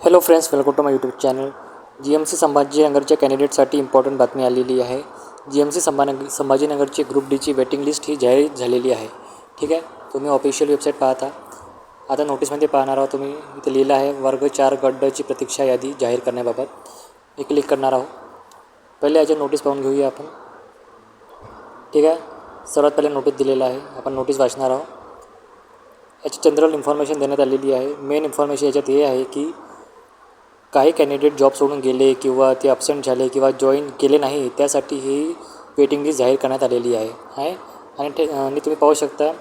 Hello friends, welcome to my YouTube channel. GMC संभाजीनगरच्या कॅन्डिडेटसाठी important बातमी आलेली आहे. GMC संभाजीनगरची ग्रुप डीची वेटिंग लिस्ट ही जाहीर झालेली आहे. ठीक आहे, तुम्ही ऑफिशियल वेबसाईट पाहता. आता नोटीसमध्ये पाहणार आहोत तुम्ही, इथे लिहिलं आहे वर्ग 4 गट ड ची प्रतीक्षा यादी जाहीर करण्याबाबत. मी क्लिक करणार आहोत. पहिले याची नोटीस पाहून घेऊया आपण. ठीक आहे, सर्वात पहिले नोटीस दिलेलं आहे, आपण नोटीस वाचणार आहोत. याची जनरल इन्फॉर्मेशन देण्यात आलेली आहे. मेन इन्फॉर्मेशन याच्यात हे आहे की काही कॅन्डिडेट जॉब सोडून गेले किंवा ते ॲब्सेंट झाले किंवा जॉईन केले नाही, त्यासाठी ही वेटिंग लिस्ट जाहीर करण्यात आलेली आहे. आणि तुम्ही पाहू शकता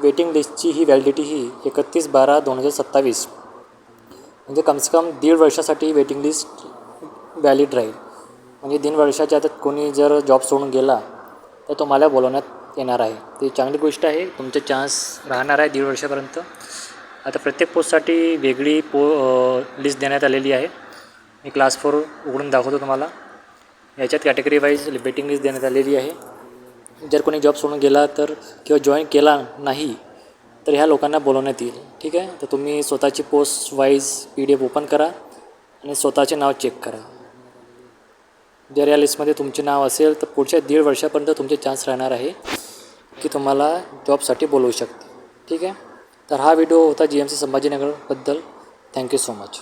वेटिंग लिस्टची ही व्हॅलिडिटी ही 31/12/2027, म्हणजे कमसे कम 1.5 वर्षासाठी वेटिंग लिस्ट व्हॅलिड राहील. म्हणजे 1.5 वर्षाच्या आत कोणी जर जॉब सोडून गेला तर तुम्हाला बोलवण्यात येणार आहे. ती चांगली गोष्ट आहे. तुमचे चान्स राहणार आहे 1.5 वर्षापर्यंत. आता प्रत्येक पोस्टसाठी वेगळी लिस्ट देण्यात आलेली आहे. मी क्लास 4 उघडून दाखवतो तुम्हाला. याच्यात कॅटेगरी वाईज वेटिंग लिस्ट देण्यात आलेली आहे. जर कोणी जॉब सोडून गेला तर किंवा जॉईन केला नाही तर ह्या लोकांना बोलवण्यात येईल. ठीक आहे, तर तुम्ही स्वतःची पोस्ट वाईज PDF ओपन करा आणि स्वतःचे नाव चेक करा. जर या लिस्टमध्ये तुमचे नाव असेल तर पुढच्या 1.5 वर्षापर्यंत तुमचे चान्स राहणार आहे की तुम्हाला जॉबसाठी बोलवू शकते. ठीक आहे, तर हा व्हिडिओ होता GMC संभाजीनगरबद्दल. Thank you so much.